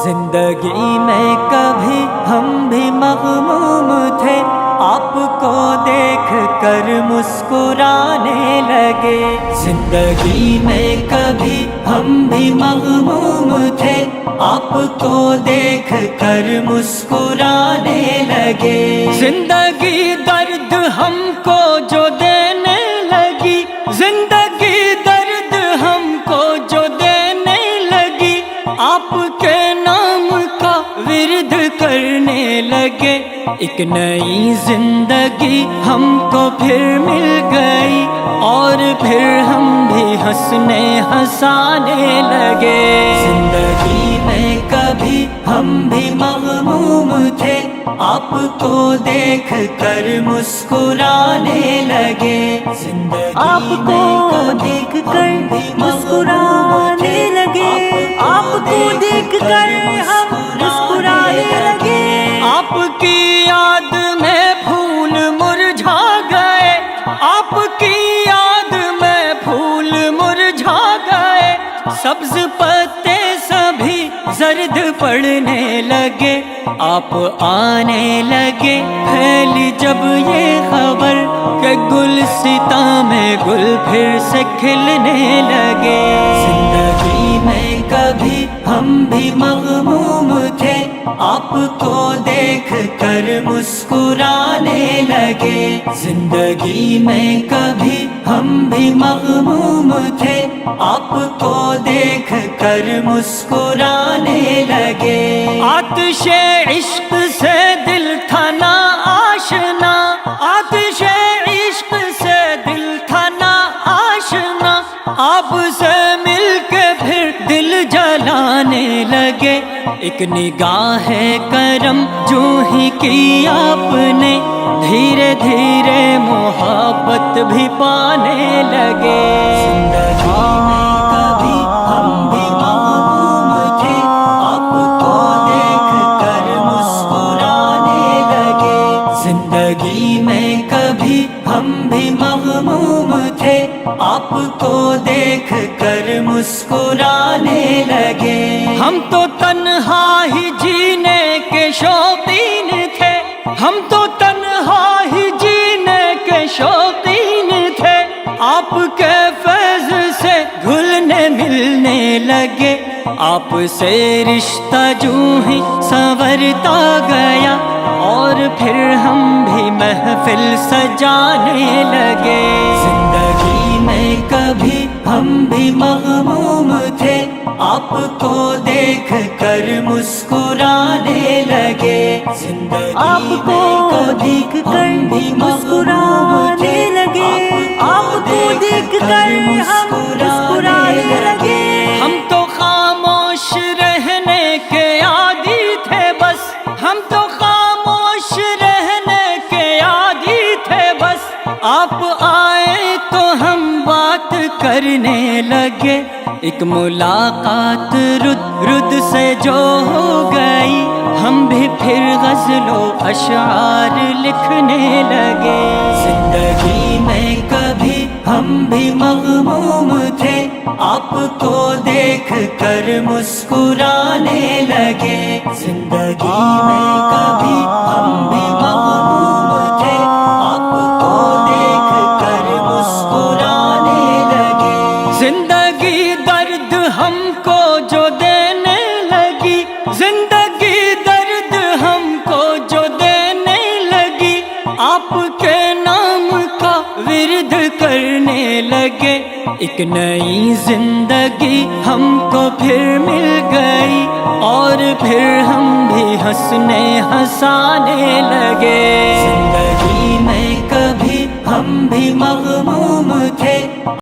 زندگی میں کبھی ہم بھی مغموم تھے، آپ کو دیکھ کر مسکرانے لگے۔ زندگی میں کبھی ہم بھی مغموم تھے، آپ کو دیکھ کر مسکرانے لگے۔ زندگی درد ہم کو جو دینے لگی، زندگی درد ہم کو جو دینے لگی، آپ کے نام کا ورد کرنے لگے۔ ایک نئی زندگی ہم کو پھر مل گئی، اور پھر ہم بھی ہنسنے ہنسانے لگے۔ زندگی میں کبھی ہم بھی مغموم تھے، آپ کو دیکھ کر مسکرانے لگے۔ آپ کو دیکھ کر مسکرانے لگے، آپ کو دیکھ کر ہم مسکرانے لگے۔ آپ کی یاد میں پھول مرجھا گئے، آپ کی یاد میں پھول مرجھا گئے، سبز پتے سبھی زرد پڑنے لگے۔ آپ آنے لگے، پھیلی جب یہ خبر کہ گلستاں میں گل پھر سے کھلنے لگے۔ زندگی میں کبھی ہم بھی مغموم تھے، آپ کو دیکھ کر مسکرانے لگے۔ زندگی میں کبھی ہم بھی مغموم تھے، آپ کو دیکھ کر مسکرانے لگے۔ آتش عشق سے دل تھا نا آشنا، آتش عشق سے دل تھا نا آشنا، آپ سے مل کے پھر دل جلانے لگے۔ ایک نگاہ کرم جو ہی کی آپ نے، دھیرے دھیرے محبت بھی پانے لگے۔ زندگی میں کبھی ہم بھی مغموم تھے، آپ کو دیکھ کر مسکرانے لگے۔ زندگی میں کبھی ہم بھی مغموم تھے، آپ کو دیکھ کر مسکرانے لگے۔ ہم تو تنہا ہی جینے کے شوقین تھے، ہم تو تنہا ہی جینے کے شوقین تھے، آپ کے فیض سے گھلنے ملنے لگے۔ آپ سے رشتہ جو ہی سنورتا گیا، اور پھر ہم بھی محفل سجانے لگے۔ زندگی میں کبھی ہم بھی مغموم تھے، آپ کو دیکھ کر مسکرانے لگے۔ آپ کو دیکھ کر مسکرانے لگے، آپ کو دیکھ کر ہم مسکرانے لگے۔ ہم تو خاموش رہنے کے عادی تھے بس، ہم تو خاموش رہنے کے عادی تھے بس، آپ آئے تو ہم بات کرنے لگے۔ ایک ملاقات رد سے جو ہو گئی، ہم بھی پھر غزل و اشعار لکھنے لگے۔ زندگی میں کبھی ہم بھی مغموم تھے، آپ کو دیکھ کر مسکرانے لگے۔ زندگی میں کبھی ہم بھی مغموم تھے، آپ کو دیکھ کر مسکرانے لگے۔ زندگی درد ہم کو جو دینے لگی، زندگی درد ہم کو جو دینے لگی، آپ کے نام کا ورد کرنے لگے۔ ایک نئی زندگی ہم کو پھر مل گئی، اور پھر ہم بھی ہنسنے ہنسانے لگے۔ زندگی میں کبھی ہم بھی مغموم تھے،